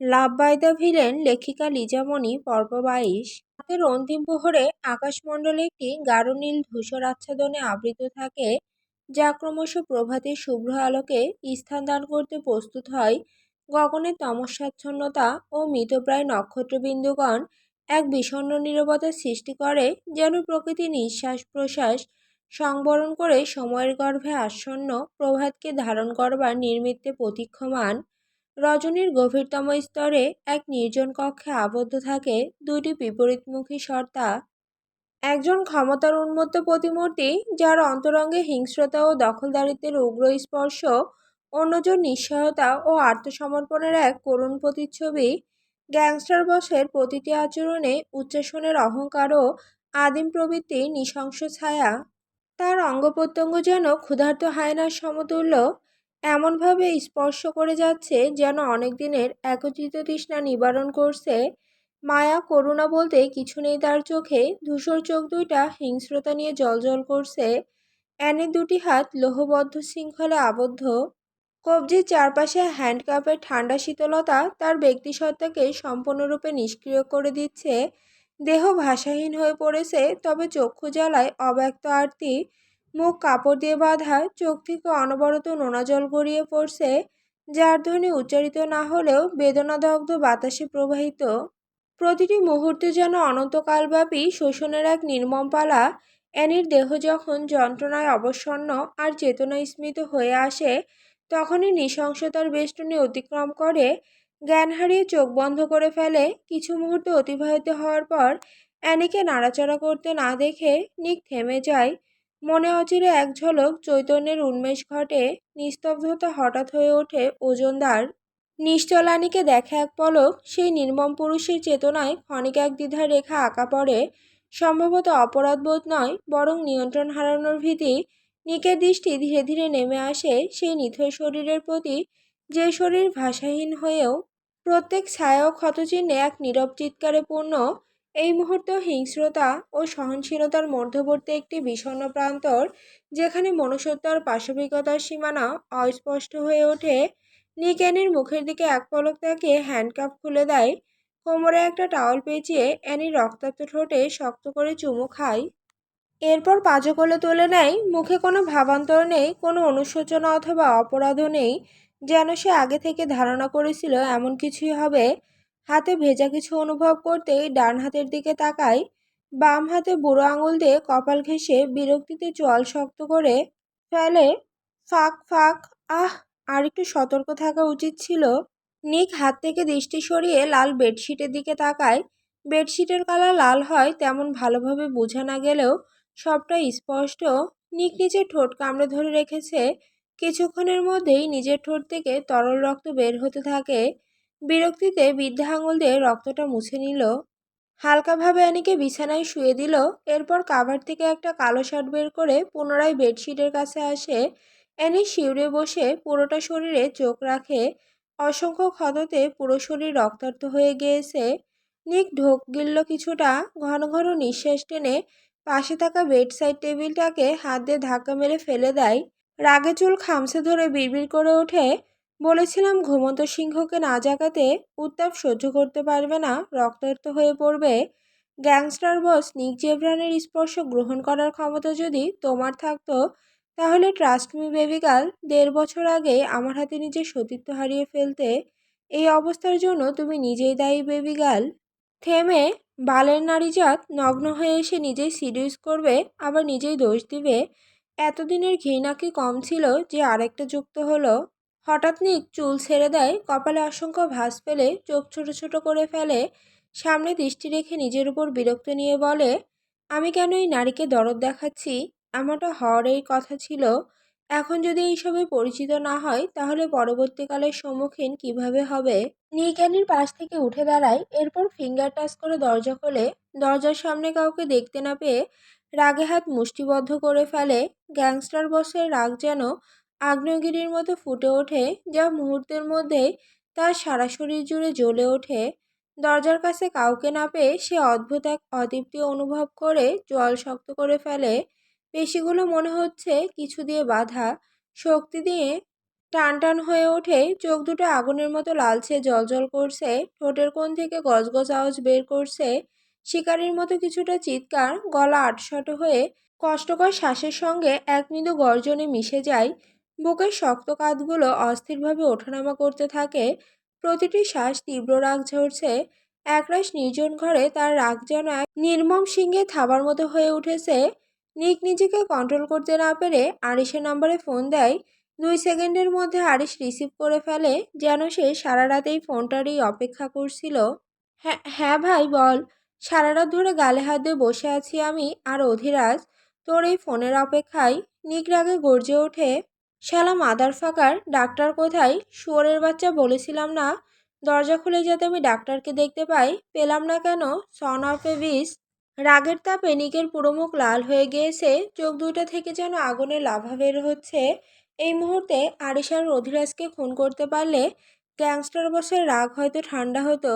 Love by the villain লেখিকা লিজামণি পর্ব 22। রাতের অন্তিম প্রহরে আকাশমণ্ডলে একটি গাঢ় নীল ধূসর আচ্ছাদনে আবৃত থাকে, যা ক্রমশ প্রভাতের শুভ্র আলোকে স্থান দান করতে প্রস্তুত হয়। গগনের তমসাচ্ছন্নতা ও মৃতপ্রায় নক্ষত্রবিন্দুগণ এক বিষণ্ণ নীরবতা সৃষ্টি করে, যেন প্রকৃতি নিঃশ্বাস প্রশ্বাস সংবরণ করে সময়ের গর্ভে আসন্ন প্রভাতকে ধারণ করবার নির্মিত্তে প্রতীক্ষমান। রজনীর গভীরতম স্তরে এক নির্জন কক্ষে আবদ্ধ থাকে দুইটি বিপরীতমুখী সত্তা। একজন ক্ষমতার উন্মত্ত প্রতিমূর্তি, যার অন্তরঙ্গে হিংস্রতা ও দখলদারিত্বের উগ্র স্পর্শ, অন্যজন নিঃসহায়তা ও আত্মসমর্পণের এক করুণ প্রতিচ্ছবি। গ্যাংস্টার বসের প্রতিটি আচরণে উচ্চাসনের অহংকার ও আদিম প্রবৃত্তির নৃশংস ছায়া। তার অঙ্গপ্রত্যঙ্গ যেন ক্ষুধার্ত হায়নার সমতুল্য, এমনভাবে স্পর্শ করে যাচ্ছে যেন অনেক দিনের একত্রিত তৃষ্ণা নিবারণ করছে। মায়া করুণা বলতে কিছু নেই তার চোখে, ধূসর চোখ দুইটা হিংস্রতা নিয়ে জ্বলজ্বল করছে। অ্যানির দুটি হাত লোহবদ্ধ শৃঙ্খলে আবদ্ধ, কবজির চারপাশে হ্যান্ডকাপের ঠান্ডা শীতলতা তার ব্যক্তিসত্তাকে সম্পূর্ণরূপে নিষ্ক্রিয় করে দিচ্ছে। দেহ ভাষাহীন হয়ে পড়েছে, তবে চক্ষু জ্বালায় অব্যক্ত আরতি। মুখ কাপড় দিয়ে বাঁধা, চোখ থেকে অনবরত নোনা জল গড়িয়ে পড়ছে, যার ধ্বনি উচ্চারিত না হলেও বেদনাদগ্ধ বাতাসে প্রবাহিত। প্রতিটি মুহূর্তে যেন অনন্তকালব্যাপী শোষণের এক নির্মম পালা। অ্যানির দেহ যখন যন্ত্রণায় অবসন্ন আর চেতনা স্মৃত হয়ে আসে, তখনই নৃশংসতার বেষ্টনী অতিক্রম করে জ্ঞান হারিয়ে চোখ বন্ধ করে ফেলে। কিছু মুহূর্ত অতিবাহিত হওয়ার পর অ্যানিকে নাড়াচাড়া করতে না দেখে নিক থেমে যায়। মনে অচিরে এক ঝলক চৈতন্যের উন্মেষ ঘটে, নিস্তব্ধতা হঠাৎ হয়ে ওঠে ওজনদার। নিশ্চল আনিকে দেখে এক পলক, সেই নির্মম পুরুষের চেতনায় ক্ষণিক এক দ্বিধার রেখা আঁকা পড়ে। সম্ভবত অপরাধবোধ নয়, বরং নিয়ন্ত্রণ হারানোর ভীতি। নিকের দৃষ্টি ধীরে ধীরে নেমে আসে সেই নিথর শরীরের প্রতি, যে শরীর ভাষাহীন হয়েও প্রত্যেক ছায়া ও ক্ষতচিহ্নে এক নীরব চিৎকারে পূর্ণ। এই মুহূর্ত হিংস্রতা ও সহনশীলতার মধ্যবর্তী একটি বিষণ্ণ প্রান্তর, যেখানে মনুষ্যত্ব আর পাশবিকতার সীমানা অস্পষ্ট হয়ে ওঠে। নিক অ্যানির মুখের দিকে এক পলক তাকিয়ে হ্যান্ডকাপ খুলে দেয়। কোমরে একটা টাওয়াল পেঁচিয়ে অ্যানির রক্তাক্ত ঠোঁটে শক্ত করে চুমু খায়। এরপর পাঁজো কোলে তুলে নেয়। মুখে কোনো ভাবান্তর নেই, কোনো অনুশোচনা অথবা অপরাধও নেই, যেন সে আগে থেকে ধারণা করেছিল এমন কিছুই হবে। হাতে ভেজা কিছু অনুভব করতেই ডান হাতের দিকে তাকায়। বাম হাতে বুড়ো আঙুল দিয়ে কপাল ঘেঁষে বিরক্তিতে চোয়াল শক্ত করে ফেলে। ফাক ফাক। আহ, আর একটু সতর্ক থাকা উচিত ছিল। নিক হাত থেকে দৃষ্টি সরিয়ে লাল বেডশিটের দিকে তাকায়। বেডশিটের কালার লাল হয় তেমন ভালোভাবে বোঝা না গেলেও সবটা স্পষ্ট। নিক নিজের ঠোঁট কামড়ে ধরে রেখেছে। কিছুক্ষণের মধ্যেই নিজের ঠোঁট থেকে তরল রক্ত বের হতে থাকে। বিরক্তিতে বৃদ্ধা আঙুল দিয়ে রক্তটা মুছে নিল। হালকাভাবে অ্যানিকে বিছানায় শুয়ে দিল। এরপর কাভার থেকে একটা কালো শার্ট বের করে পুনরায় বেডশিটের কাছে আসে। অ্যানি শিউরে বসে পুরোটা শরীরে চোখ রাখে। অসংখ্য ক্ষততে পুরো শরীর রক্তাক্ত হয়ে গিয়েছে। নিক ঢোক গিলল কিছুটা, ঘন ঘন নিঃশ্বাস টেনে পাশে থাকা বেড সাইড টেবিলটাকে হাত দিয়ে ধাক্কা মেরে ফেলে দেয়। রাগে চুল খামচে ধরে বিড়বিড় করে ওঠে, বলেছিলাম ঘুমন্ত সিংহকে না জাগাতে। উত্তাপ সহ্য করতে পারবে না, রক্তাক্ত হয়ে পড়বে। গ্যাংস্টার বস নিক জেব্রানের স্পর্শ গ্রহণ করার ক্ষমতা যদি তোমার থাকতো, তাহলে ট্রাস্ট মি বেবি গার্ল, 1.5 বছর আগে আমার হাতে নিজের সতীত্ব হারিয়ে ফেলতে। এই অবস্থার জন্য তুমি নিজেই দায়ী বেবি গার্ল। থেমে বালের নারীজাত নগ্ন হয়ে এসে নিজেই সিডিউস করবে, আবার নিজেই দোষ দিবে। এতদিনের ঘৃণা কি কম ছিল যে আরেকটা যুক্ত হলো? হঠাৎ নিক চুল ছেড়ে দেয়, কপালে অসংখ্য ভাঁজ ফেলে চোখ ছোট ছোট করে ফেলে। সামনে দৃষ্টি রেখে নিজের উপর বিরক্ত নিয়ে বলে, আমি কেন এই নারীকে দরদ দেখাচ্ছি? এমনটা হওয়ারই কথা ছিল। এখন যদি এইসবে পরিচিত না হয়, তাহলে পরবর্তীকালের সম্মুখীন কিভাবে হবে? নিক অ্যানির পাশ থেকে উঠে দাঁড়ায়, এরপর ফিঙ্গার টাচ করে দরজা খোলে। দরজার সামনে কাউকে দেখতে না পেয়ে রাগে হাত মুষ্টিবদ্ধ করে ফেলে। গ্যাংস্টার বসের রাগ যেন আগ্নেয়গিরির মতো ফুটে ওঠে, যা মুহূর্তের মধ্যেই তার সারা শরীর জুড়ে জ্বলে ওঠে। দরজার কাছে কাউকে না পেয়ে সে অদ্ভুত এক অতৃপ্তি অনুভব করে জল শক্ত করে ফেলে। পেশিগুলো মনে হচ্ছে কিছু দিয়ে বাঁধা, শক্তি দিয়ে টান টান হয়ে ওঠে, চোখ দুটো আগুনের মতো লালচে জ্বলজ্বল করছে, ঠোঁটের কোণ থেকে গজগজ আওয়াজ বের করছে, শিকারীর মতো কিছুটা চিৎকার, গলা আটশাট হয়ে কষ্টকর শ্বাসের সঙ্গে এক মৃদু গর্জনে মিশে যায়। বুকের শক্ত কাঁধগুলো অস্থিরভাবে ওঠানামা করতে থাকে, প্রতিটি শ্বাস তীব্র রাগ ঝরছে। একরাশ নির্জন ঘরে তার রাগ যেন এক নির্মম সিংহে থাবার মতো হয়ে উঠেছে। নিক নিজেকে কন্ট্রোল করতে না পেরে আরিশের নম্বরে ফোন দেয়। 2 সেকেন্ডের মধ্যে আরিশ রিসিভ করে ফেলে, যেন সে সারা রাত এই ফোনটারই অপেক্ষা করছিল। হ্যাঁ হ্যাঁ ভাই বল। সারা রাত ধরে গালে হাত দিয়ে বসে আছি আমি আর অধিরাজ তোর এই ফোনের অপেক্ষায়। নিক রাগে গর্জে ওঠে, শালা মাদার ফাকার, ডাক্তার কোথায়? শুয়োরের বাচ্চা, বলেছিলাম না দরজা খুলে যাতে আমি ডাক্তারকে দেখতে পাই, পেলাম না কেন? Son of A beach. রাগের তাপে নিকের পুরো মুখ লাল হয়ে গিয়েছে, চোখ দুইটা থেকে যেন আগুনের লাভা বের হচ্ছে। এই মুহূর্তে আরিশ আর অধিরাজকে খুন করতে পারলে গ্যাংস্টার বসের রাগ হয়তো ঠান্ডা হতো।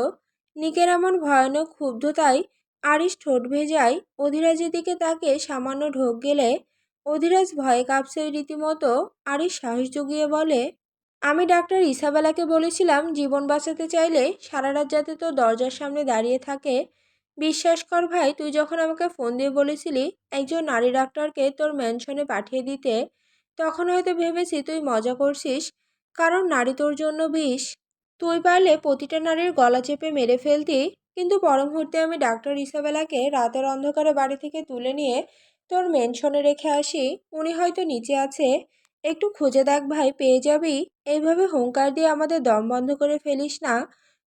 নিকের এমন ভয়ানক ক্ষুব্ধতায় আরিশ ঠোঁট ভেজায়। অধিরাজের দিকে তাকে সামান্য ঢোক গেলে অধিরাজ ভয়ে কাঁপছে রীতিমতো। আরিশ সাহস জুগিয়ে বলে, আমি ডাক্তার ইসাবেলাকে বলেছিলাম জীবন বাঁচাতে চাইলে সারা রাত যাতে তোর দরজার সামনে দাঁড়িয়ে থাকে। বিশ্বাস কর ভাই, তুই যখন আমাকে ফোন দিয়ে বলেছিলি একজন নারী ডাক্তারকে তোর ম্যানশনে পাঠিয়ে দিতে, তখন হয়তো ভেবেছি তুই মজা করছিস, কারণ নারী তোর জন্য বিষ। তুই পারলে প্রতিটা নারীর গলা চেপে মেরে ফেলতি, কিন্তু পর মুহূর্তে আমি ডাক্তার ইসাবেলাকে রাতের অন্ধকারে বাড়ি থেকে তুলে নিয়ে তোর মেনশনে রেখে আসি। উনি হয়তো নিচে আছে, একটু খুঁজে দেখ ভাই, পেয়ে যাবি। এইভাবে হুঙ্কার দিয়ে আমাদের দম বন্ধ করে ফেলিস না,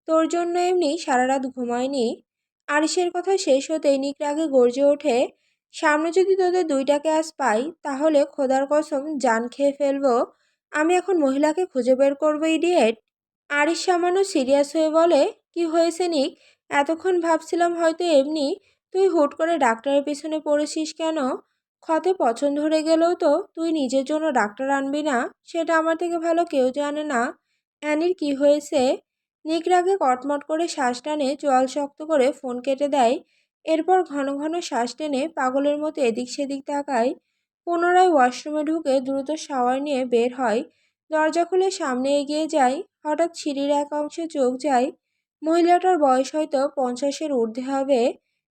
তোর জন্য এমনি সারা রাত ঘুমায়নি। আরিশের কথা শেষ হতেই নিক রাগে গর্জে ওঠে, সামনে যদি তোদের দুইটাকে আজ পাই তাহলে খোদার কসম জান খেয়ে ফেলবো। আমি এখন মহিলাকে খুঁজে বের করবো, ইডিয়েট। আরিশ সামান্য সিরিয়াস হয়ে বলে, কি হয়েছে নিক? এতক্ষণ ভাবছিলাম হয়তো এমনি, তুই হুট করে ডাক্তারের পিছনে পড়েছিস কেন? ক্ষতে পছন্দ ধরে গেলেও তো তুই নিজের জন্য ডাক্তার আনবি না, সেটা আমার থেকে ভালো কেউ জানে না। অ্যানির কি হয়েছে? নিক রাগে কটমট করে শ্বাস টানে, চোয়াল শক্ত করে ফোন কেটে দেয়। এরপর ঘন ঘন শ্বাস টেনে পাগলের মতো এদিক সেদিক তাকায়। পুনরায় ওয়াশরুমে ঢুকে দ্রুত শাওয়ার নিয়ে বের হয়। দরজা খুলে সামনে এগিয়ে যায়। হঠাৎ সিঁড়ির এক অংশে চোখ যায়। মহিলাটার বয়স হয়তো 50-এর ঊর্ধ্বে হবে।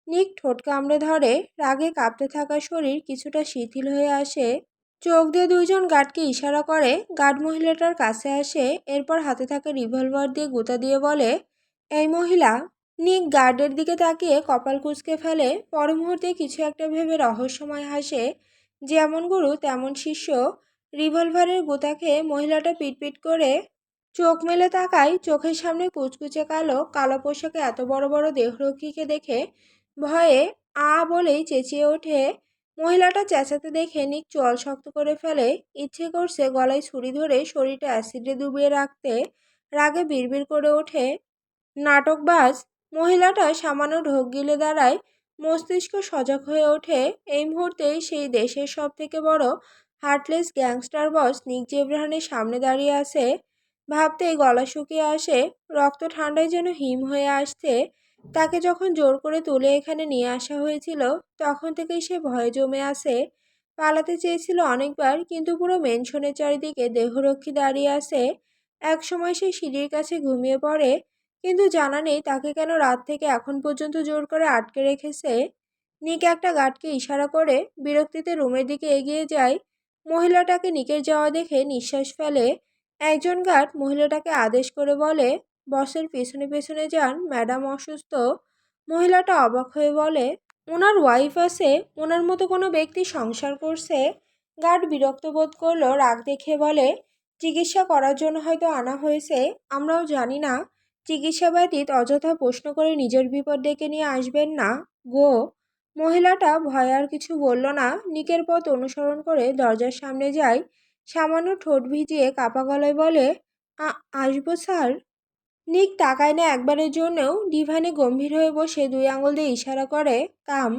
নিক ঠোঁট কামড়ে ধরে, রাগে কাঁপতে থাকা শরীর কিছুটা শিথিল হয়ে আসে। চোখ দিয়ে দুইজন গার্ডকে ইশারা করে, গার্ড মহিলাটার কাছে আসে, এরপর হাতে থাকা রিভলভার দিয়ে গুঁতা দিয়ে বলে, এই মহিলা। নিক গার্ডের দিকে তাকিয়ে কপাল কুঁচকে ফেলে, পর মুহূর্তে কিছু একটা ভেবে রহস্যময় হাসে। যেমন গুরু তেমন শিষ্য। রিভলভারের গুঁতা খেয়ে মহিলাটা পিটপিট করে চোখ মেলে তাকায়। চোখের সামনে কুচকুচে কালো কালো পোশাকে এত বড় বড় দেহরক্ষীকে দেখে ভয়ে বলেই চেঁচিয়ে ওঠে। মহিলাটা চেঁচাতে দেখে নিক চোয়াল শক্ত করে ফেলে, ইচ্ছে করছে গলায় ছুরি ধরে শরীরটা অ্যাসিডে ডুবিয়ে রাখতে। রাগে বিড়বিড় করে ওঠে, নাটকবাজ। মহিলাটা সামান্য ঢোক গিলে দাঁড়ায়, মস্তিষ্ক সজাগ হয়ে ওঠে। এই মুহূর্তেই সেই দেশের সব থেকে বড় হার্টলেস গ্যাংস্টার বস নিক জেব্রাহানের সামনে দাঁড়িয়ে আছে। ভাবতেই গলা শুকিয়ে আসে, রক্ত ঠান্ডায় যেন হিম হয়ে আসছে। তাকে যখন জোর করে তুলে এখানে নিয়ে আসা হয়েছিল, তখন থেকেই সে ভয়ে জমে আছে। পালাতে চেয়েছিল অনেকবার, কিন্তু পুরো মেনশনের চারিদিকে দেহরক্ষী দাঁড়িয়ে আছে। এক সময় সে সিঁড়ির কাছে ঘুমিয়ে পড়ে, কিন্তু জানা নেই তাকে কেন রাত থেকে এখন পর্যন্ত জোর করে আটকে রেখেছে। নিক একটা গার্ডকে ইশারা করে বিরক্তিতে রুমের দিকে এগিয়ে যায়। মহিলাটাকে নিকের যাওয়া দেখে নিঃশ্বাস ফেলে। একজন গার্ড মহিলাটাকে আদেশ করে বলে, বসের পেছনে পেছনে যান, ম্যাডাম অসুস্থ। মহিলাটা অবাক হয়ে বলে, ওনার ওয়াইফ আছে, ওনার মতো কোনো ব্যক্তি সংসার করছে? গার্ড বিরক্ত বোধ করলো, রাগ দেখে বলে, চিকিৎসা করার জন্য হয়তো আনা হয়েছে, আমরাও জানি না। চিকিৎসা ব্যতীত অযথা প্রশ্ন করে নিজের বিপদ ডেকে নিয়ে আসবেন না, গো। মহিলাটা ভয় আর কিছু বলল না, নিকের পথ অনুসরণ করে দরজার সামনে যায়। সামান্য ঠোঁট ভিজিয়ে কাপা গলায় বলে, আসবো স্যার। নিক তাকায় না একবারের জন্যও। ডিভানে গম্ভীর হয়ে বসে 2 আঙুল দিয়ে ইশারা করে, কাম।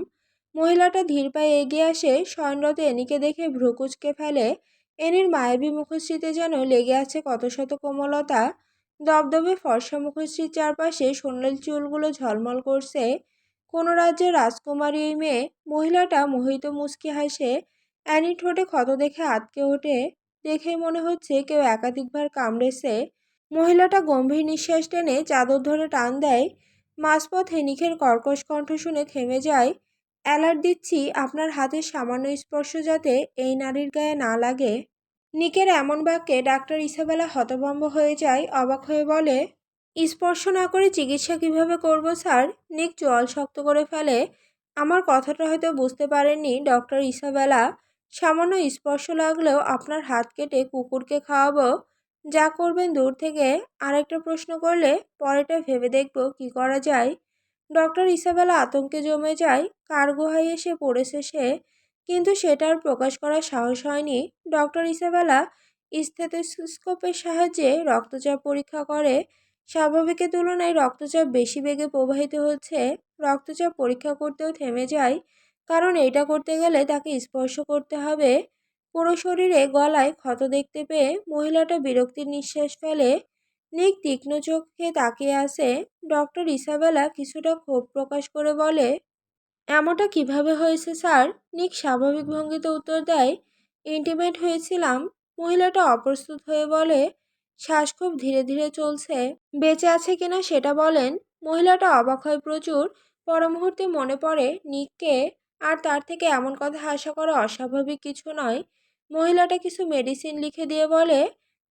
মহিলাটা ধীর পায়ে এগিয়ে আসে, শয়নরত এনিকে দেখে ভ্রু কুঁচকে ফেলে। এনির মায়াবী মুখশ্রীতে যেন লেগে আছে কত শত কোমলতা। দবদবে ফর্সা মুখশ্রীর চারপাশে সোনালি চুলগুলো ঝলমল করছে। কোনো রাজ্যের রাজকুমারী এই মেয়ে। মহিলাটা মোহিত মুচকি হাসে। অ্যানির ঠোঁটে ক্ষত দেখে আঁতকে ওঠে। দেখেই মনে হচ্ছে কেউ একাধিকবার কামড়েছে। মহিলাটা গম্ভীর নিঃশ্বাস টেনে চাদর ধরে টান দেয়। মাঝপথে নিখের কর্কশ কণ্ঠ শুনে থেমে যায়। অ্যালার্ট দিচ্ছি, আপনার হাতের সামান্য স্পর্শ যাতে এই নারীর গায়ে না লাগে। নিকের এমন বাক্যে ডাক্তার ইসাবেলা হতভম্ব হয়ে যায়। অবাক হয়ে বলে, স্পর্শ না করে চিকিৎসা কিভাবে করব স্যার? নিক চোয়াল শক্ত করে ফেলে। আমার কথাটা হয়তো বুঝতে পারেননি ডক্টর ইসাবেলা। সামান্য স্পর্শ লাগলেও আপনার হাত কেটে কুকুরকে খাওয়াবো। যা করবেন দূর থেকে। আরেকটা প্রশ্ন করলে পরেটা ভেবে দেখব কি করা যায়। ডক্টর ইসাবেলা আতঙ্কে জমে যায়। কার গুহায় এসে পড়েছে সে? কিন্তু সেটা আর প্রকাশ করার সাহস হয়নি। ডক্টর ইসাবেলা স্টেথোস্কোপের সাহায্যে রক্তচাপ পরীক্ষা করে। স্বাভাবিকের তুলনায় রক্তচাপ বেশি বেগে প্রবাহিত হচ্ছে। রক্তচাপ পরীক্ষা করতেও থেমে যায়, কারণ এটা করতে গেলে তাকে স্পর্শ করতে হবে। পুরো শরীরে গলায় ক্ষত দেখতে পেয়ে মহিলাটা বিরক্তির নিঃশ্বাস ফেলে। নিক তীক্ষ্ণ চোখে তাকিয়ে আছে। ডক্টর ইসাবেলা কিছুটা ক্ষোভ প্রকাশ করে বলে, এমনটা কিভাবে হয়েছে স্যার? নিক স্বাভাবিক ভঙ্গিতে উত্তর দেয়, ইন্টিমেট হয়েছিলাম। মহিলাটা অপ্রস্তুত হয়ে বলে, শ্বাস খুব ধীরে ধীরে চলছে। বেঁচে আছে কিনা সেটা বলেন। মহিলাটা অবাক হয় প্রচুর। পর মুহূর্তে মনে পড়ে নিককে, আর তার থেকে এমন কথা আশা করা অস্বাভাবিক কিছু নয়। মহিলাটা কিছু মেডিসিন লিখে দিয়ে বলে,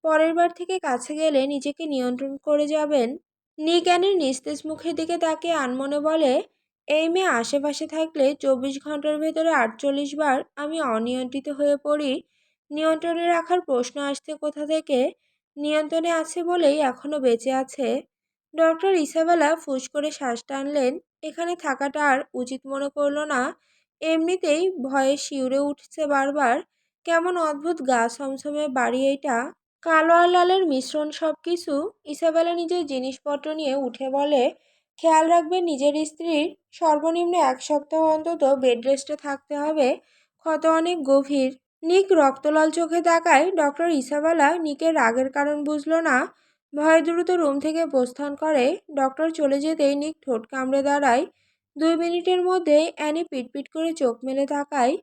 পরের বার থেকে কাছে গেলে নিজেকে নিয়ন্ত্রণ করে যাবেন। নিক অ্যানির নিস্তেজ মুখের দিকে তাকিয়ে আনমনে বলে, এই মেয়ে আশেপাশে থাকলে 24 ঘন্টার ভেতরে 48 বার আমি অনিয়ন্ত্রিত হয়ে পড়ি। নিয়ন্ত্রণে রাখার প্রশ্ন আসছে কোথা থেকে? নিয়ন্ত্রণে আছে বলেই এখনো বেঁচে আছে। ডক্টর ইসাবেলা ফুস করে শ্বাস টানলেন। এখানে থাকাটা আর উচিত মনে করলো না। এমনিতেই ভয়ে শিউরে উঠছে বারবার। কেমন অদ্ভুত গা ছমছমে বাড়ি এইটা। কালো আর লালের মিশ্রণ সবকিছু। ইসাবেলা নিজের জিনিসপত্র নিয়ে উঠে বলে, খেয়াল রাখবেন নিজের স্ত্রীর। সর্বনিম্ন 1 সপ্তাহ অন্তত বেড রেস্টে থাকতে হবে। ক্ষত অনেক গভীর। নিক রক্তলাল চোখে তাকায়। ডক্টর ইসাবেলা নিকের রাগের কারণ বুঝল না। ভয়ে দ্রুত রুম থেকে প্রস্থান করে। ডক্টর চলে যেতেই নিক ঠোঁট কামড়ে দাঁড়ায়। 2 মিনিটের মধ্যেই অ্যানি পিটপিট করে চোখ মেলে তাকায়।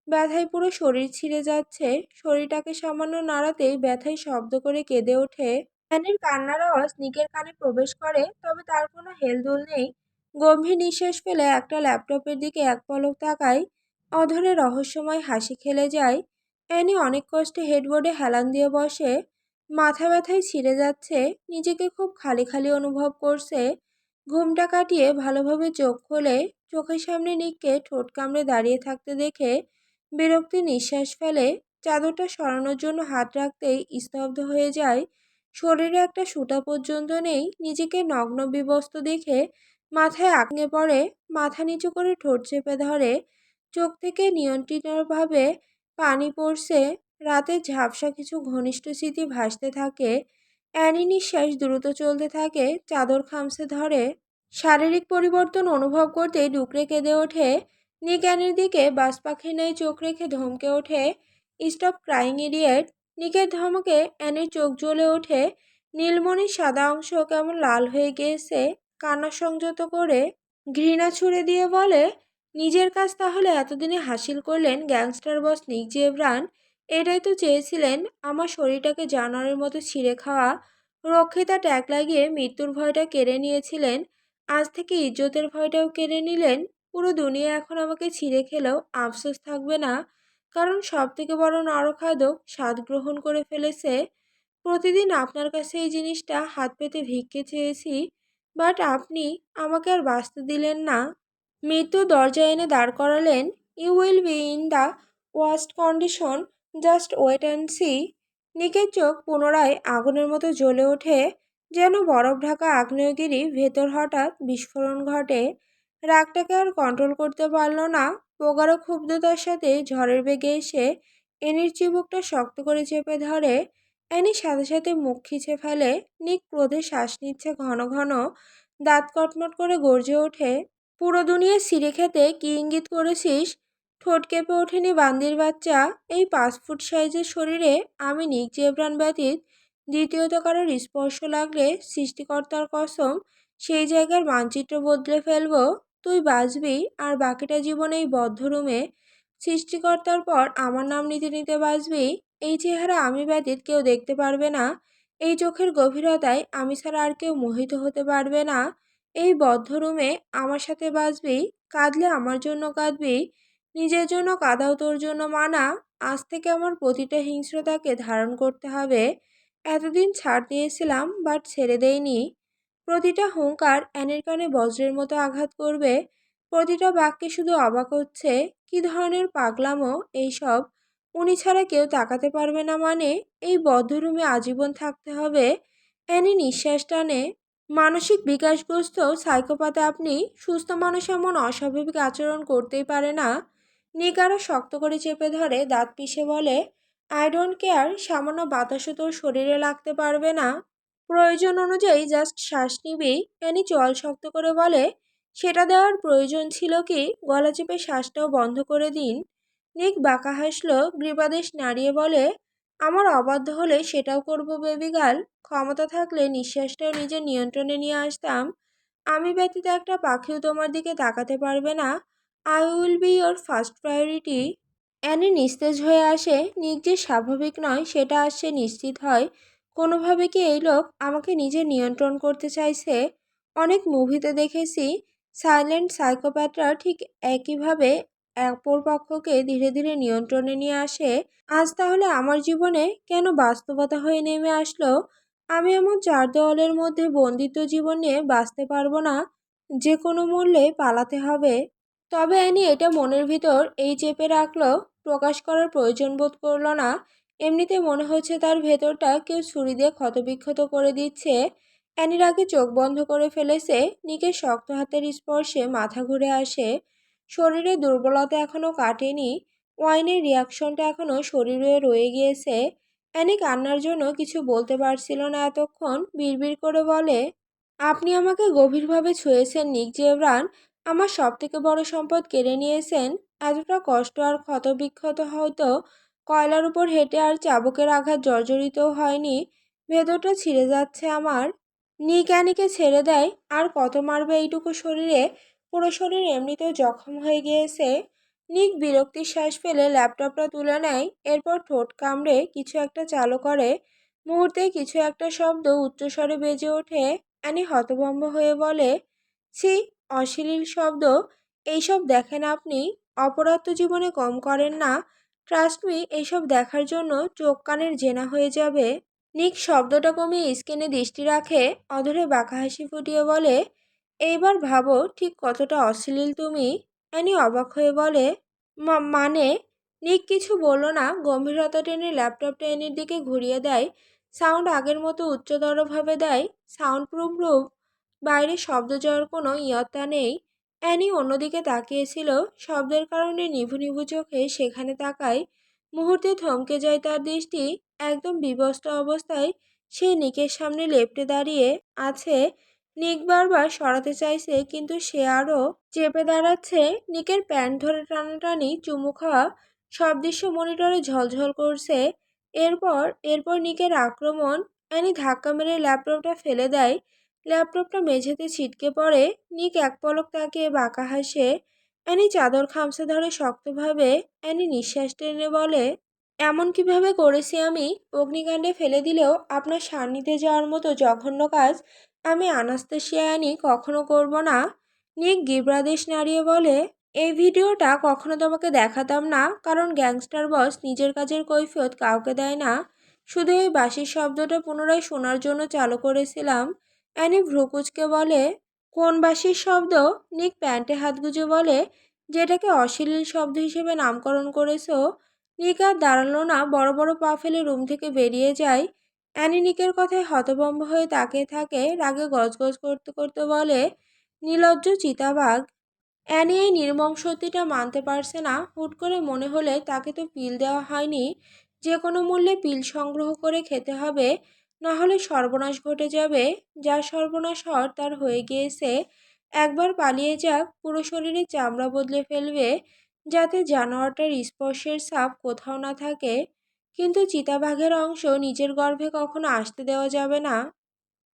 ব্যথায় পুরো শরীর ছিঁড়ে যাচ্ছে। শরীরটাকে সামান্য নাড়াতেই ব্যথায় শব্দ করে কেঁদে ওঠে। অ্যানির কান্নার আওয়াজ নিকের কানে প্রবেশ করে, তবে তার কোনো হেলদোল নেই। গম্ভীর নিঃশ্বাস ফেলে একটা ল্যাপটপের দিকে এক পলক তাকায়। অধরে রহস্যময় হাসি খেলে যায়। অ্যানি অনেক কষ্টে হেডবোর্ডে হেলান দিয়ে বসে। মাথা ব্যথায় ছিঁড়ে যাচ্ছে। নিজেকে খুব খালি খালি অনুভব করছে। ঘুমটা কাটিয়ে ভালোভাবে চোখ খোলে। চোখের সামনে নিককে ঠোঁট কামড়ে দাঁড়িয়ে থাকতে দেখে বিরক্তি নিঃশ্বাস ফেলে। চাদরটা সরানোর জন্য হাত রাখতেই স্তব্ধ হয়ে যায়। শরীরে একটা সুতা পর্যন্ত নেই। নিজেকে নগ্ন বিবস্ত্র দেখে মাথায় আঁকড়ে পড়ে। মাথা নিচু করে ঠোঁট চেপে ধরে। চোখ থেকে নিয়ন্ত্রিতভাবে পানি পড়ছে। রাতে ঝাপসা কিছু ঘনিষ্ঠ স্মৃতি ভাসতে থাকে। অ্যানি নিঃশ্বাস দ্রুত চলতে থাকে। চাদর খামছে ধরে। শারীরিক পরিবর্তন অনুভব করতেই ডুকরে কেঁদে ওঠে। নিক অ্যানির দিকে বাজ পাখির ন্যায় চোখ রেখে ধমকে ওঠে, স্টপ ক্রাইং ইডিয়েট। নিকের ধমকে অ্যানির চোখ জ্বলে ওঠে। নীলমণির সাদা অংশ কেমন লাল হয়ে গিয়েছে। কান্না সংযত করে ঘৃণা ছুড়ে দিয়ে বলে, নিজের কাজ তাহলে এতদিনে হাসিল করলেন গ্যাংস্টার বস নিক জেব্রান। এটাই তো চেয়েছিলেন, আমার শরীরটাকে জানোয়ারের মতো ছিঁড়ে খাওয়া। রক্ষিতা ট্যাগ লাগিয়ে মৃত্যুর ভয়টা কেড়ে নিয়েছিলেন। আজ থেকে ইজ্জতের ভয়টাও কেড়ে নিলেন। পুরো দুনিয়া এখন আমাকে ছিঁড়ে খেলেও আফসোস থাকবে না, কারণ সব থেকে বড় নরখাদক স্বাদ গ্রহণ করে ফেলেছে। প্রতিদিন আপনার কাছে এই জিনিসটা হাত পেতে ভিক্ষে চেয়েছি, বাট আপনি আমাকে আর বাঁচতে দিলেন না। মৃত্যু দরজা এনে দাঁড় করালেন। You will be in the worst condition, just wait and see. নিকের চোখ পুনরায় আগুনের মতো জ্বলে ওঠে। যেন বরফ ঢাকা আগ্নেয়গিরি ভেতর হঠাৎ বিস্ফোরণ ঘটে। রাগটাকে আর কন্ট্রোল করতে পারল না। প্রগাঢ় ক্ষুব্ধতার সাথে ঝড়ের বেগে এসে অ্যানির চিবুকটা শক্ত করে চেপে ধরে। অ্যানি সাথে সাথে মুখ খিচে ফেলে। নিক ক্রোধে শ্বাস নিচ্ছে ঘন ঘন। দাঁত কটমট করে গর্জে ওঠে, পুরো দুনিয়া ছিঁড়ে খেতে কি ইঙ্গিত করেছিস? ঠোঁট কেঁপে ওঠেনি বান্দির বাচ্চা। এই 5 ফুট সাইজের শরীরে আমি নিক জেব্রান ব্যতীত দ্বিতীয়ত কারোর স্পর্শ লাগলে সৃষ্টিকর্তার কসম সেই জায়গার মানচিত্র বদলে ফেলবো। তুই বাঁচবি আর বাকিটা জীবন এই বদ্ধ রুমে সৃষ্টিকর্তার পর আমার নাম নিতে নিতে বাঁচবি। এই চেহারা আমি ব্যতীত কেউ দেখতে পারবে না। এই চোখের গভীরতায় আমি ছাড়া আর কেউ মোহিত হতে পারবে না। এই বদ্ধ রুমে আমার সাথে বাঁচবি, কাঁদলে আমার জন্য কাঁদবি, নিজের জন্য কাঁদাও তোর জন্য মানা। আজ থেকে আমার প্রতিটা হিংস্রতাকে ধারণ করতে হবে। এতদিন ছাড় দিয়েছিলাম, বাট ছেড়ে দেইনি। প্রতিটা হুঙ্কার অ্যানির কানে বজ্রের মতো আঘাত করবে। প্রতিটা বাক্যে শুধু অবাক হচ্ছে, কি ধরনের পাগলামো এইসব। উনি ছাড়া কেউ তাকাতে পারবে না মানে? এই বদ্ধ রুমে আজীবন থাকতে হবে। অ্যানি নিঃশ্বাস টানে। মানসিক বিকাশগ্রস্ত সাইকোপ্যাথ আপনি? সুস্থ মানুষ এমন অস্বাভাবিক আচরণ করতেই পারে না। নিক আরও শক্ত করে চেপে ধরে, দাঁত পিষে বলে, আই ডোন্ট কেয়ার, সামান্য বাতাসও তোর শরীরে লাগতে পারবে না। প্রয়োজন অনুযায়ী জাস্ট শ্বাস নিবি। অ্যানি চোয়াল শক্ত করে বলে, সেটা দেওয়ার প্রয়োজন ছিল কি? গলা চেপে শ্বাসটাও বন্ধ করে দিন। নিক বাঁকা হাসলো, গ্রীবাদেশ নাড়িয়ে বলে, আমার অবাধ্য হলে সেটাও করব বেবি গার্ল। ক্ষমতা থাকলে নিঃশ্বাসটাও নিজের নিয়ন্ত্রণে নিয়ে আসতাম। আমি ব্যতীত একটা পাখিও তোমার দিকে তাকাতে পারবে না। I will be your first priority. Annie নিস্তেজ হয়ে আসে। নিক যে স্বাভাবিক নয় সেটা আজ সে নিশ্চিত হয়। কোনোভাবে কি এই লোক আমাকে নিজে নিয়ন্ত্রণ করতে চাইছে? অনেক মুভিতে দেখেছি সাইলেন্ট সাইকোপ্যাথরা ঠিক একইভাবে অপর পক্ষকে ধীরে ধীরে নিয়ন্ত্রণে নিয়ে আসে। আজ তাহলে আমার জীবনে কেন বাস্তবতা হয়ে নেমে আসলো? আমি এমন চার দেওয়ালের মধ্যে বন্দিত্ব জীবন নিয়ে বাঁচতে পারবো না। যে কোনো মূল্যে পালাতে হবে। তবে অ্যানি এটা মনের ভিতর এই চেপে রাখলো, প্রকাশ করার প্রয়োজন বোধ করলো না। এমনিতে মনে হচ্ছে তার ভেতরটা কেউ ছুরি দিয়ে ক্ষতবিক্ষত করে দিচ্ছে। অ্যানির আগে চোখ বন্ধ করে ফেলেছে। নিকের শক্ত হাতের স্পর্শে মাথা ঘুরে আসে। শরীরে দুর্বলতা এখনো কাটেনি। ওয়াইনের রিয়াকশনটা এখনো শরীরে রয়ে গিয়েছে। অ্যানি কান্নার জন্য কিছু বলতে পারছিল না এতক্ষণ। বিড়বিড় করে বলে, আপনি আমাকে গভীরভাবে ছুঁয়েছেন নিক জেব্রান। আমার সবথেকে বড় সম্পদ কেড়ে নিয়েছেন। এতটা কষ্ট আর ক্ষতবিক্ষত হয়তো কয়লার উপর হেঁটে আর চাবুকের আঘাত জর্জরিতও হয়নি। ভেতরটা ছিঁড়ে যাচ্ছে আমার। নিক অ্যানিকে ছেড়ে দেয়। আর কত মারবে এইটুকু শরীরে? পুরো শরীর এমনিতেও জখম হয়ে গিয়েছে। নিক বিরক্তির শ্বাস ফেলে ল্যাপটপটা তুলে নেয়। এরপর ঠোঁট কামড়ে কিছু একটা চালু করে। মুহূর্তে কিছু একটা শব্দ উচ্চস্বরে বেজে ওঠে। অ্যানি হতভম্ব হয়ে বলে, ছি, অশ্লীল শব্দ। এইসব দেখেন আপনি? অপরাধ তো জীবনে কম করেন না। ট্রাস্ট মি, এইসব দেখার জন্য চোখ কানের জেনা হয়ে যাবে। নিক শব্দটা কমিয়ে স্ক্রিনে দৃষ্টি রাখে। অধরে বাঁকা হাসি ফুটিয়ে বলে, এইবার ভাবো ঠিক কতটা অশ্লীল তুমি। অ্যানি অবাক হয়ে বলে, মানে? নিক কিছু বলল না। গম্ভীরতা টেনে ল্যাপটপটা অ্যানির দিকে ঘুরিয়ে দেয়। সাউন্ড আগের মতো উচ্চতরভাবে দেয়। Sound proof room. বাইরে শব্দ যাওয়ার কোনো ইয়ত্তা নেই। অ্যানি অন্যদিকে তাকিয়েছিল। শব্দের কারণে নিভু নিভু চোখে সেখানে তাকায়। মুহূর্তে থমকে যায় তার দৃষ্টি। একদম বিবস্ত্র অবস্থায় সে নিকের সামনে লেপ্টে দাঁড়িয়ে আছে। নিক বারবার সরাতে চাইছে, কিন্তু সে আরও চেপে দাঁড়াচ্ছে। নিকের প্যান্ট ধরে টানাটানি, চুমু খাওয়া, সব দৃশ্য মনিটরে ঝলঝল করছে। এরপর এরপর নিকের আক্রমণ। অ্যানি ধাক্কা মেরে ল্যাপটপটা ফেলে দেয়। ল্যাপটপটা মেঝেতে ছিটকে পড়ে। নিক এক পলক তাকিয়ে বাঁকা হাসে। অ্যানি চাদর খামচে ধরে শক্তভাবে। অ্যানি নিঃশ্বাস টেনে বলে, এমন কিভাবে করেছি আমি? অগ্নিকাণ্ডে ফেলে দিলেও আপনার সান্নিধ্যে যাওয়ার মতো জঘন্য কাজ আমি আনাস্তাসিয়া অ্যানি কখনো করব না। নিক গিব্রাদেশ নাড়িয়ে বলে, এই ভিডিওটা কখনো তোমাকে দেখাতাম না, কারণ গ্যাংস্টার বস নিজের কাজের কৈফিয়ত কাউকে দেয় না। শুধু এই বাঁশির শব্দটা পুনরায় শোনার জন্য চালু করেছিলাম। অ্যানি ভ্রুকুচকে বলে, কোন বাঁশির শব্দ? নিক প্যান্টে হাত গুজে বলে, যেটাকে অশ্লীল শব্দ হিসেবে নামকরণ করেছো। নিক আর দাঁড়ালো না, বড় বড় পা ফেলে রুম থেকে বেরিয়ে যায়। অ্যানি নিকের কথায় হতভম্ব হয়ে তাকিয়ে থাকে। রাগে গজগজ করতে করতে বলে, নির্লজ্জ চিতাবাঘ। অ্যানি এই নির্মম সত্যিটা মানতে পারছে না। হুট করে মনে হলে তাকে তো পিল দেওয়া হয়নি। যে কোনো মূল্যে পিল সংগ্রহ করে খেতে হবে, না হলে সর্বনাশ ঘটে যাবে। যা সর্বনাশ হওয়ার তার হয়ে গিয়েছে। একবার পালিয়ে যাক, পুরো শরীরে চামড়া বদলে ফেলবে, যাতে জানোয়ারটার স্পর্শের ছাপ কোথাও না থাকে। কিন্তু চিতাবাঘের অংশ নিজের গর্ভে কখনো আসতে দেওয়া যাবে না।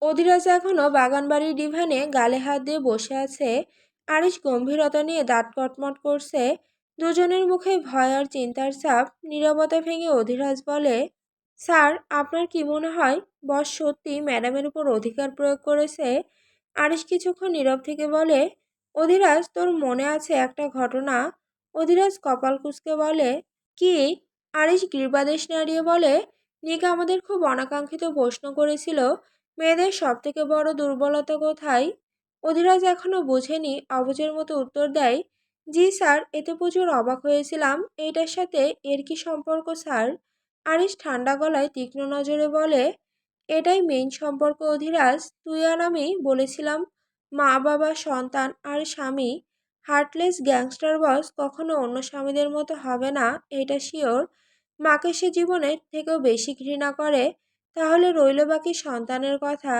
অধিরাজ এখনো বাগানবাড়ির ডিভানে গালে হাত দিয়ে বসে আছে। আরিশ গম্ভীরতা নিয়ে দাঁত কটমট করছে। দুজনের মুখে ভয় আর চিন্তার ছাপ। নীরবতা ভেঙে অধিরাজ বলে, স্যার, আপনার কি মনে হয় বস সত্যি ম্যাডামের উপর অধিকার প্রয়োগ করেছে? আরিশ কিছুক্ষণ নীরব থেকে বলে, অধিরাজ, তোর মনে আছে একটা ঘটনা? অধিরাজ কপাল কুঁচকে বলে, কি? আরিশ গৃহবাদেশ নাড়িয়ে বলে, নিকা আমাদের খুব অনাকাঙ্ক্ষিত প্রশ্ন করেছিল, মেয়েদের সব থেকে বড় দুর্বলতা কোথায়? অধিরাজ এখনো বোঝেনি, অবুঝের মতো উত্তর দেয়, জি স্যার, এতে প্রচুর অবাক হয়েছিলাম। এইটার সাথে এর কি সম্পর্ক স্যার? আরিশ ঠান্ডা গলায় তীক্ষ্ণ নজরে বলে, এটাই মেইন সম্পর্ক অধিরাজ। তুই আর আমি বলেছিলাম মা বাবা সন্তান আর স্বামী। হার্টলেস গ্যাংস্টার বস কখনো অন্য স্বামীদের মতো হবে না, এটা শিওর। মাকে সে জীবনের থেকেও বেশি ঘৃণা করে। তাহলে রইল বাকি সন্তানের কথা।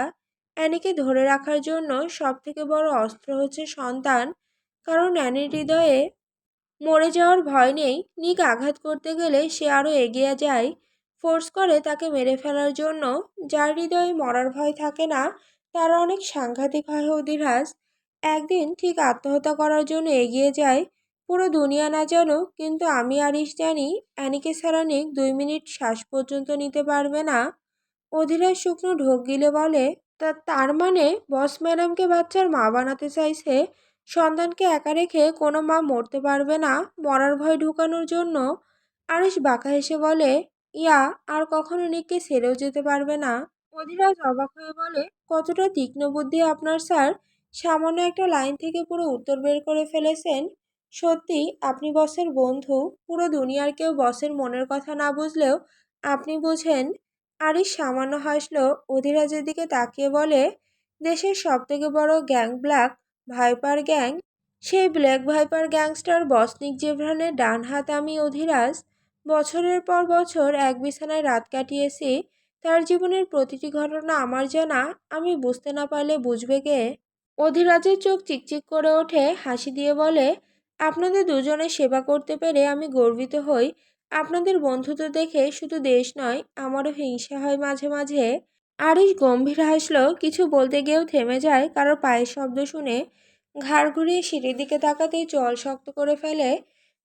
অ্যানিকে ধরে রাখার জন্য সব থেকে বড় অস্ত্র হচ্ছে সন্তান। কারণ অ্যানির হৃদয়ে মরে যাওয়ার ভয় নেই। নিক আঘাত করতে গেলে সে আরও এগিয়ে যায়, ফোর্স করে তাকে মেরে ফেলার জন্য। যার হৃদয়ে মরার ভয় থাকে না, তারা অনেক সাংঘাতিক হয় অধিরাজ। একদিন ঠিক আত্মহত্যা করার জন্য এগিয়ে যায়, পুরো দুনিয়া না জানো, কিন্তু আমি আরিশ জানি অ্যানিকে ছাড়া নিক 2 মিনিট শ্বাস পর্যন্ত নিতে পারবে না। অধীরাজ শুকনো ঢোক গিলে বলে, তার মানে বস ম্যাডামকে বাচ্চার মা বানাতে চাইছে? সন্তানকে একা রেখে কোনো মা মরতে পারবে না মরার ভয় ঢুকানোর জন্য? আরিশ বাঁকা হেসে বলে, ইয়া, আর কখনো নিককে ছেড়েও যেতে পারবে না। অধীরাজ অবাক হয়ে বলে, কতটা তীক্ষ্ণ বুদ্ধি আপনার স্যার! সামান্য একটা লাইন থেকে পুরো উত্তর বের করে ফেলেছেন। সত্যি আপনি বসের বন্ধু। পুরো দুনিয়ার কেউ বসের মনের কথা না বুঝলেও আপনি বোঝেন। আরিশ সামান্য হাসল, অধিরাজের দিকে তাকিয়ে বলে, দেশের সবথেকে বড় গ্যাং ব্ল্যাক ভাইপার গ্যাং, সেই ব্ল্যাক ভাইপার গ্যাংস্টার বসনিক জেভরানের ডান হাত আমি অধিরাজ। বছরের পর বছর এক বিছানায় রাত কাটিয়েছি। তার জীবনের প্রতিটি ঘটনা আমার জানা। আমি বুঝতে না পারলে বুঝবে কে? অধিরাজের চোখ চিকচিক করে ওঠে, হাসি দিয়ে বলে, আপনাদের দুজনের সেবা করতে পেরে আমি গর্বিত হই। আপনাদের বন্ধুত্ব দেখে শুধু দেশ নয়, আমারও হিংসা হয় মাঝে মাঝে। আরিশ গম্ভীর হাসল, কিছু বলতে গিয়েও থেমে যায় কারোর পায়ের শব্দ শুনে। ঘাড় ঘুরিয়ে সিঁড়ির দিকে তাকাতেই চল শক্ত করে ফেলে।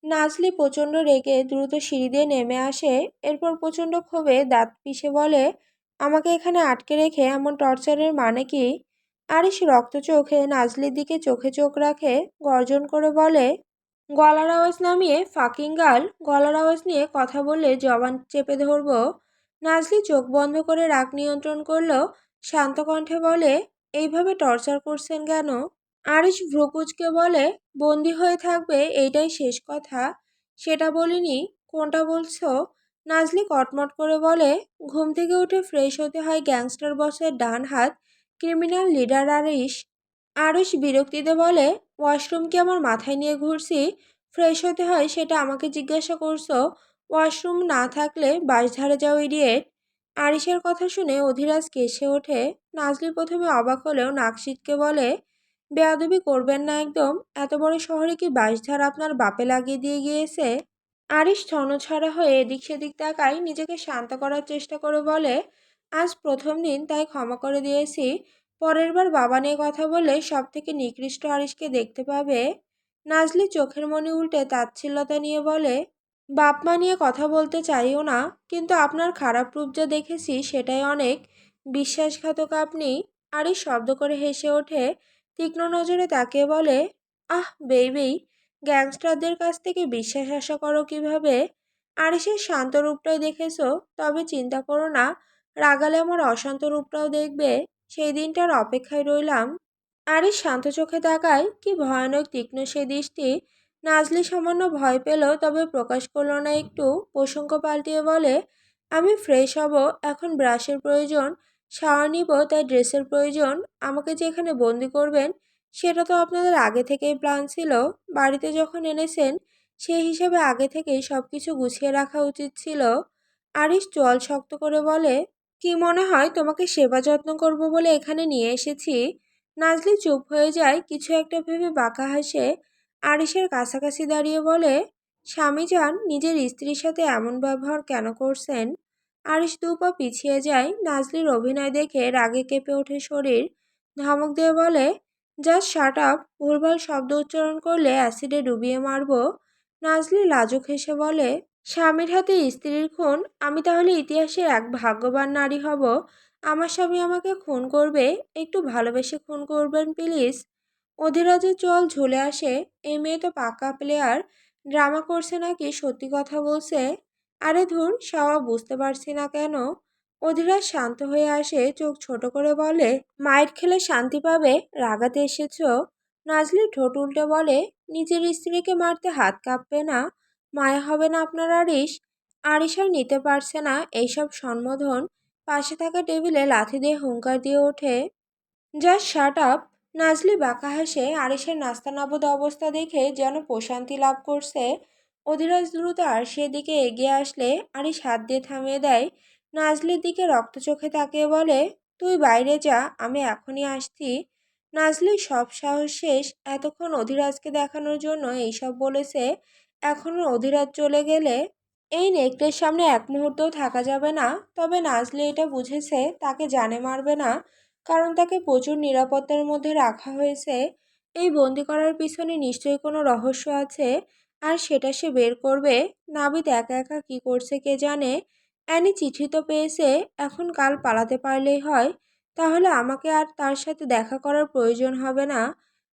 নাজলি প্রচণ্ড রেগে দ্রুত সিঁড়ি দিয়ে নেমে আসে। এরপর প্রচণ্ড ক্ষোভে দাঁত পিষে বলে, আমাকে এখানে আটকে রেখে এমন টর্চারের মানে কি? আরিশ রক্ত চোখে নাজলির দিকে চোখে চোখ রাখে, গর্জন করে বলে, গলার আওয়াজ নামিয়ে, ফাকিং গার্ল, গলার আওয়াজ নিয়ে কথা বললে জবান চেপে ধরবো। নাজলি চোখ বন্ধ করে রাগ নিয়ন্ত্রণ করলো, শান্ত কণ্ঠে বলে, এইভাবে টর্চার করছেন কেন? আরিশ ভ্রুকুচকে বলে, বন্দি হয়ে থাকবে এইটাই শেষ কথা। সেটা বলিনি। কোনটা বলছো? নাজলি কটমট করে বলে, ঘুম থেকে উঠে ফ্রেশ হতে হয় গ্যাংস্টার বসের ডান হাত, ক্রিমিনাল লিডার আরিশ। আরিশ বিরক্তিতে বলে, ওয়াশরুম কি আমার মাথায় নিয়ে ঘুরছি? ফ্রেশ হতে হয় সেটা আমাকে জিজ্ঞাসা করছো? ওয়াশরুম না থাকলে বাঁশঝাড়ে যাও ইডিয়েট। আরিশের কথা শুনে অধিরাজ কেসে ওঠে। নাজলি প্রথমে অবাক হলেও নাক সিটকে বলে, বেয়াদবি করবেন না একদম। এত বড় শহরে কি বাঁশঝাড় আপনার বাপে লাগিয়ে দিয়ে গিয়েছে? আরিশ ছন্নছাড়া হয়ে এদিক সেদিক তাকায়, নিজেকে শান্ত করার চেষ্টা করে বলে, আজ প্রথম দিন তাই ক্ষমা করে দিয়েছি। পরের বার বাবা নিয়ে কথা বললে সব থেকে নিকৃষ্ট আরিশকে দেখতে পাবে। নাজলি চোখের মনি উল্টে তাচ্ছিল্যতা নিয়ে বলে, বাপ মা নিয়ে কথা বলতে চাইও না, কিন্তু আপনার খারাপ রূপ যা দেখেছি সেটাই অনেক। বিশ্বাসঘাতক আপনি। আরিশ শব্দ করে হেসে ওঠে, তীক্ষ্ণ নজরে তাকিয়ে বলে, আহ বেবি, গ্যাংস্টারদের কাছ থেকে বিশ্বাস আশা করো কিভাবে? আরিশের শান্ত রূপটাই দেখেছো, তবে চিন্তা করো না, রাগালে আমার অশান্ত রূপটাও দেখবে। সেই দিনটার অপেক্ষায় রইলাম। আরিশ শান্ত চোখে তাকায়, কি ভয়ানক তীক্ষ্ণ সে দৃষ্টি। নাজলি সামান্য ভয় পেল, তবে প্রকাশ করল না একটু। প্রসঙ্গ পাল্টিয়ে বলে, আমি ফ্রেশ হব, এখন ব্রাশের প্রয়োজন, শাওয়ার নিব, তাই ড্রেসের প্রয়োজন। আমাকে যে এখানে বন্দি করবেন সেটা তো আপনাদের আগে থেকেই প্ল্যান ছিল। বাড়িতে যখন এনেছেন সেই হিসাবে আগে থেকেই সব কিছু গুছিয়ে রাখা উচিত ছিল। আরিশ চোয়াল শক্ত করে বলে, কি মনে হয় তোমাকে সেবা যত্ন করব বলে এখানে নিয়ে এসেছি? নাজলি চুপ হয়ে যায়, কিছু একটা ভেবে বাঁকা হাসে। আরিশের কাছাকাছি দাঁড়িয়ে বলে, স্বামী যান, নিজের স্ত্রীর সাথে এমন ব্যবহার কেন করছেন? আরিশ দুপা পিছিয়ে যায়। নাজলির অভিনয় দেখে রাগে কেঁপে ওঠে শরীর। ধমক দিয়ে বলে, জাস্ট শাট আপ, ভুলভাল শব্দ উচ্চারণ করলে অ্যাসিডে ডুবিয়ে মারবো। নাজলি লাজুক হেসে বলে, স্বামীর হাতে স্ত্রীর খুন? আমি তাহলে ইতিহাসের এক ভাগ্যবান নারী হব। আমার স্বামী আমাকে খুন করবে, একটু ভালোবেসে খুন করবেন প্লিজ। অধীরাজের চোয়াল ঝুলে আসে। এই মেয়ে তো পাকা প্লেয়ার। ড্রামা করছে নাকি সত্যি কথা বলছে? আরে ধুর, সবাই বুঝতে পারছি না কেন। অধীরাজ শান্ত হয়ে আসে, চোখ ছোট করে বলে, মাইর খেলে শান্তি পাবে, রাগাতে এসেছো? নাজলি ঠোঁট উল্টে বলে, নিজের স্ত্রীকে মারতে হাত কাঁপবে না? মায়া হবে না আপনার আরিশ? আরিশ আর নিতে পারছে না এইসব সম্বোধন। পাশে থাকা টেবিলে লাথি দিয়ে হুঙ্কার দিয়ে ওঠে, জাস্ট শাট আপ। নাজলি বাঁকা হাসে। আরিশের নাস্তানাবুদ অবস্থা দেখে যেন প্রশান্তি লাভ করছে। অধীরাজ দ্রুত আরশের দিকে এগিয়ে আসলে আরিশ হাত দিয়ে থামিয়ে দেয়। নাজলির দিকে রক্তচোখে তাকিয়ে বলে, তুই বাইরে যা, আমি এখনই আসছি। নাজলির সব সাহস শেষ। এতক্ষণ অধীরাজকে দেখানোর জন্য এইসব বলেছে, এখন অধীরাজ চলে গেলে এই নেকড়ের সামনে এক মুহূর্তও থাকা যাবে না। তবে নাজলি এটা বুঝেছে তাকে জানে মারবে না, কারণ তাকে প্রচুর নিরাপত্তার মধ্যে রাখা হয়েছে। এই বন্দি করার পিছনে নিশ্চয়ই কোনো রহস্য আছে, আর সেটা সে বের করবে। নাবিদ একা একা কি করছে কে জানে। অ্যানি চিঠি তো পেয়েছে, এখন কাল পালাতে পারলেই হয়। তাহলে আমাকে আর তার সাথে দেখা করার প্রয়োজন হবে না।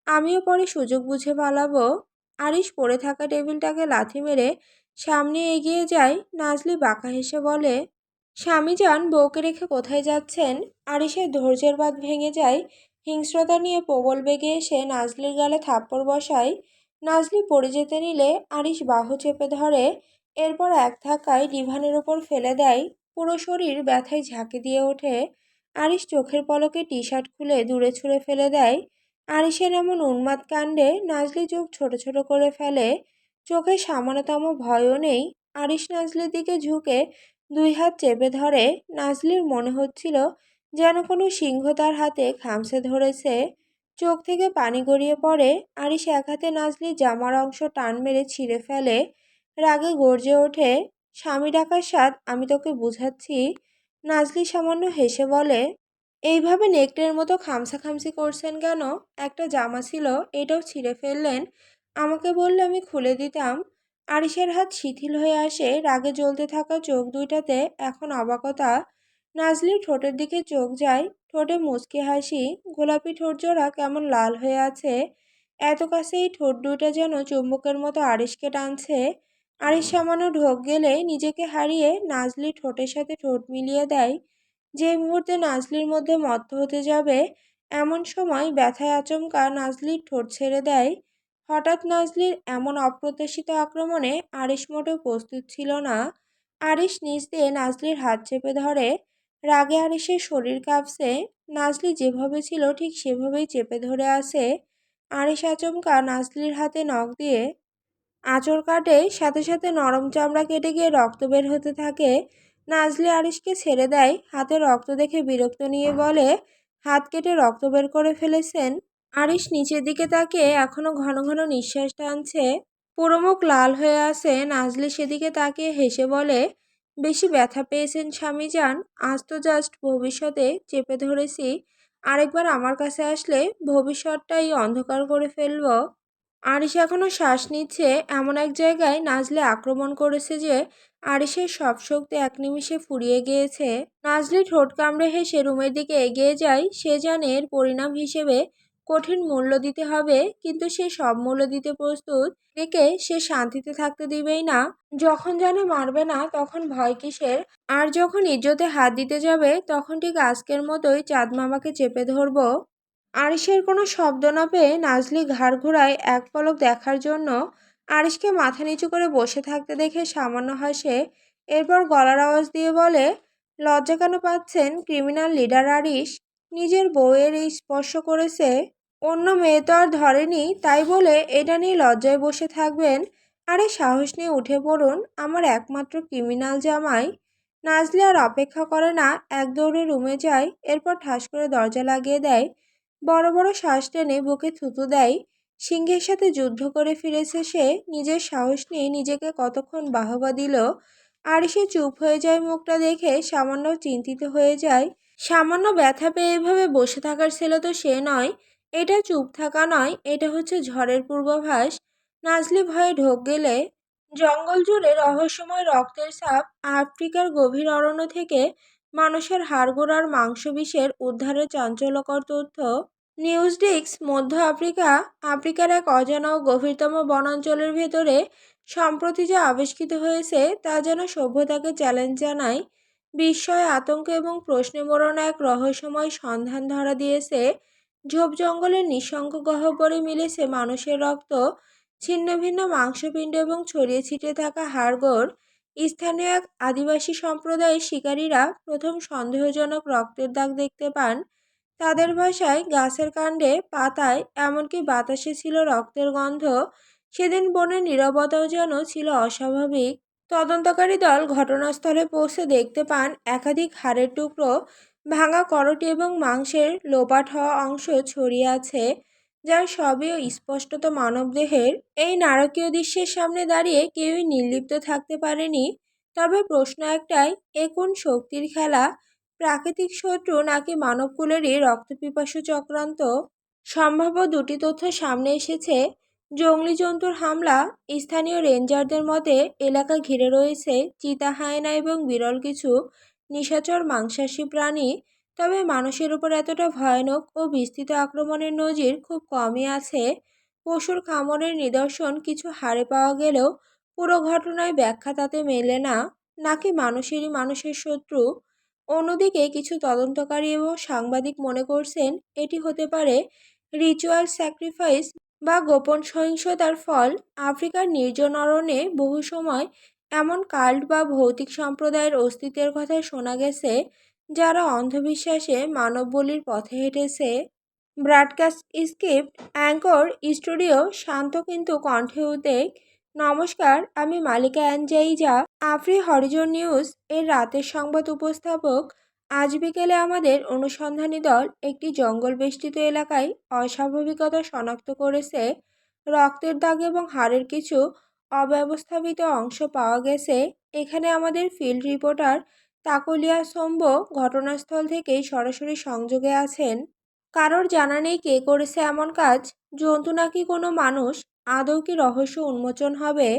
আমিও পরে সুযোগ বুঝে পালাবো। আরিশ পড়ে থাকা টেবিলটাকে লাথি মেরে সামনে এগিয়ে যায়। নাজলি বাঁকা হেসে বলে, স্বামীজান, বউকে রেখে কোথায় যাচ্ছেন? আরিশের ধৈর্যের বাঁধ ভেঙে যায়। হিংস্রতা নিয়ে প্রবল বেগে এসে নাজলির গালে থাপ্পড় বসায়। নাজলি পড়ে যেতে নিলে আরিশ বাহু চেপে ধরে, এরপর এক ধাক্কায় ডিভানের ওপর ফেলে দেয়। পুরো শরীর ব্যথায় ঝাঁকি দিয়ে ওঠে। আরিশ চোখের পলকে টি শার্ট খুলে দূরে ছুঁড়ে ফেলে দেয়। আরিশের এমন উন্মাদ কাণ্ডে নাজলি চোখ ছোট ছোট করে ফেলে। চোখে সামান্যতম ভয়ও নেই। আরিশ নাজলির দিকে ঝুঁকে দুই হাত চেপে ধরে। নাজলির মনে হচ্ছিল যেন কোনো সিংহ তার হাতে খামচে ধরেছে। চোখ থেকে পানি গড়িয়ে পড়ে। আরিশ এক হাতে নাজলির জামার অংশ টান মেরে ছিঁড়ে ফেলে। রাগে গর্জে ওঠে, স্বামী ডাকার স্বাদ আমি তোকে বুঝাচ্ছি। নাজলি সামান্য হেসে বলে, এইভাবে নেকড়ের মতো খামসাখামসি করছেন কেন? একটা জামা ছিল, এটাও ছিঁড়ে ফেললেন। আমাকে বললে আমি খুলে দিতাম। আরিশের হাত শিথিল হয়ে আসে। রাগে জ্বলতে থাকা চোখ দুইটাতে এখন অবাকতা। নাজলির ঠোঁটের দিকে চোখ যায়। ঠোঁটে মুচকি হাসি। গোলাপি ঠোঁট জোড়া কেমন লাল হয়ে আছে। এত কাছে এই ঠোঁট দুইটা যেন চুম্বকের মতো আরিশকে টানছে। আরিশ সামান্য ঢোক গেলে নিজেকে হারিয়ে নাজলির ঠোঁটের সাথে ঠোঁট মিলিয়ে দেয়। যে মুহূর্তে নাজলির মধ্যে মত্ত হতে যাবে, এমন সময় ব্যথায় আচমকা নাজলির ঠোঁট ছেড়ে দেয়। হঠাৎ নাজলির এমন অপ্রত্যাশিত আক্রমণে আরিশ মোটেও প্রস্তুত ছিল না। আরিশ নিচ দিয়ে নাজলির হাত চেপে ধরে। রাগে আরিশের শরীর কাঁপছে। নাজলি যেভাবে ছিল ঠিক সেভাবেই চেপে ধরে আছে। আরিশ আচমকা নাজলির হাতে নখ দিয়ে আঁচড় কাটে, সাথে সাথে নরম চামড়া কেটে গিয়ে রক্ত বের হতে থাকে। নাজলি আরিশকে ছেড়ে দেয়। হাতে রক্ত দেখে বিরক্ত নিয়ে বলে, হাত কেটে রক্ত বের করে ফেলেছেন? আরিশ নিচের দিকে তাকিয়ে এখনো ঘন ঘন নিঃশ্বাস টানছে। পুরো মুখ লাল হয়ে আছে। নাজলি সেদিকে তাকিয়ে হেসে বলে, বেশি ব্যথা পেয়েছেন স্বামীজান? আজ তো জাস্ট ভবিষ্যতে চেপে ধরেছি। আরেকবার আমার কাছে আসলে ভবিষ্যৎটাই অন্ধকার করে ফেলবো। আরিশ এখনো শ্বাস নিচ্ছে। এমন এক জায়গায় নাজলে আক্রমণ করেছে যে আরিশের সব শক্তি এক নিমিষে ফুরিয়ে গিয়েছে। নাজলি ঠোঁট কামড়ে হেসে রুমের দিকে এগিয়ে যায়। সে জানে এর পরিণাম হিসেবে কঠিন মূল্য দিতে হবে, কিন্তু সে সব মূল্য দিতে প্রস্তুত। একে সে শান্তিতে থাকতে দিবেই না। যখন জানে মারবে না তখন ভয় কিসের? আর যখন ইজ্জতে হাত দিতে যাবে তখন ঠিক আজকের মতোই চাঁদ মামাকে চেপে ধরবো। আরিশের কোনো শব্দ না পেয়ে নাজলি ঘাড় ঘোরায় এক পলক দেখার জন্য। আরিশকে মাথা নিচু করে বসে থাকতে দেখে সামান্য হাসে। এরপর গলার আওয়াজ দিয়ে বলে, লজ্জা কেন পাচ্ছেন ক্রিমিনাল লিডার আরিশ? নিজের বউয়ের এই স্পর্শ করেছে, অন্য মেয়ে তো আর ধরেনি, তাই বলে এটা নিয়ে লজ্জায় বসে থাকবেন? আরে সাহস নিয়ে উঠে পড়ুন, আমার একমাত্র ক্রিমিনাল জামাই। নাজলি আর অপেক্ষা করে না, এক দৌড়ে রুমে যায়। এরপর ঠাস করে দরজা লাগিয়ে দেয়। বড় বড় শ্বাস টেনে বুকে থুতু দেয়। সিংহের সাথে যুদ্ধ করে ফিরেছে সে। নিজের সাহস নিয়ে নিজেকে কতক্ষণ বাহবা দিল। আর সে চুপ হয়ে যায়। মুখটা দেখে সামান্য চিন্তিত হয়ে যায়। সামান্য ব্যথা পেয়ে এভাবে বসে থাকার ছেলে তো সে নয়। এটা চুপ থাকা নয়, এটা হচ্ছে ঝড়ের পূর্বাভাস। নাজলি ভয়ে ঢোক গেলে জঙ্গল জুড়ে রহস্যময় রক্তের ছাপ, আফ্রিকার গভীর অরণ্য থেকে মানুষের হাড়গোড় আর মাংসপেশির উদ্ধারের চাঞ্চল্যকর তথ্য। News desk. মধ্য আফ্রিকা। আফ্রিকার এক অজানা ও গভীরতম বনাঞ্চলের ভেতরে সম্প্রতি যা আবিষ্কৃত হয়েছে তা যেন সভ্যতাকে চ্যালেঞ্জ জানায়। বিস্ময়, আতঙ্ক এবং প্রশ্নে মোড়ানো এক রহস্যময় সন্ধান ধরা দিয়েছে। ঝোপ জঙ্গলের নিঃসঙ্গ গহ্বরে মিলেছে মানুষের রক্ত, ছিন্ন ভিন্ন মাংসপিণ্ড এবং ছড়িয়ে ছিটিয়ে থাকা হাড়গোড়। স্থানীয় এক আদিবাসী সম্প্রদায়ের শিকারীরা প্রথম সন্দেহজনক রক্তের দাগ দেখতে পান। তাদের ভাষায়, গাছের কাণ্ডে, পাতায়, এমনকি বাতাসে ছিল রক্তের গন্ধ। সেদিন বনের নীরবতাও যেন ছিল অস্বাভাবিক। তদন্তকারী দল ঘটনাস্থলে পৌঁছে দেখতে পান একাধিক হাড়ের টুকরো, ভাঙা করটি এবং মাংসের লোপাট হওয়া অংশ ছড়িয়ে আছে, যার সবই স্পষ্টত মানবদেহের। এই নারকীয় দৃশ্যের সামনে দাঁড়িয়ে কেউই নির্লিপ্ত থাকতে পারেনি। তবে প্রশ্ন একটাই, এ কোন শক্তির খেলা? প্রাকৃতিক শত্রু নাকি মানবকুলেরই রক্তপিপাসু চক্রান্ত? সম্ভাব্য দুটি তথ্য সামনে এসেছে। জংলি জন্তুর হামলা। স্থানীয় রেঞ্জারদের মতে এলাকা ঘিরে রয়েছে চিতা, হায়না এবং বিরল কিছু নিশাচর মাংসাশী প্রাণী। তবে মানুষের উপর এতটা ভয়ানক ও বিস্তৃত আক্রমণের নজির খুব কমই আছে। পশুর কামড়ের নিদর্শন কিছু হাড়ে পাওয়া গেলেও পুরো ঘটনায় ব্যাখ্যা তাতে মেলে না। নাকি মানুষেরই মানুষের শত্রু? অন্যদিকে কিছু তদন্তকারী এবং সাংবাদিক মনে করছেন এটি হতে পারে রিচুয়াল স্যাক্রিফাইস বা গোপন সহিংসতার ফল। আফ্রিকার নির্জন অরণ্যে বহু সময় এমন কাল্ট বা ভৌতিক সম্প্রদায়ের অস্তিত্বের কথা শোনা গেছে, যারা অন্ধবিশ্বাসে মানব বলির পথে হেঁটেছে। Broadcast script anchor studio. শান্ত কিন্তু কণ্ঠে উদ্বেগ। নমস্কার, আমি মালিকা অ্যানজাইজা, আফ্রি হরিজন নিউজ এর রাতের সংবাদ উপস্থাপক। আজ বিকেলে আমাদের অনুসন্ধানী দল একটি জঙ্গল বেষ্টিত এলাকায় অস্বাভাবিকতা শনাক্ত করেছে। রক্তের দাগ এবং হাড়ের কিছু অব্যবস্থাপিত অংশ পাওয়া গেছে। এখানে আমাদের ফিল্ড রিপোর্টার তাকলিয়া সোম্ব ঘটনাস্থল থেকেই সরাসরি সংযোগে আছেন। কারোর জানা নেই কে করেছে এমন কাজ, জন্তু নাকি কোনো মানুষ। আদৌ কি রহস্য উন্মোচন হবে?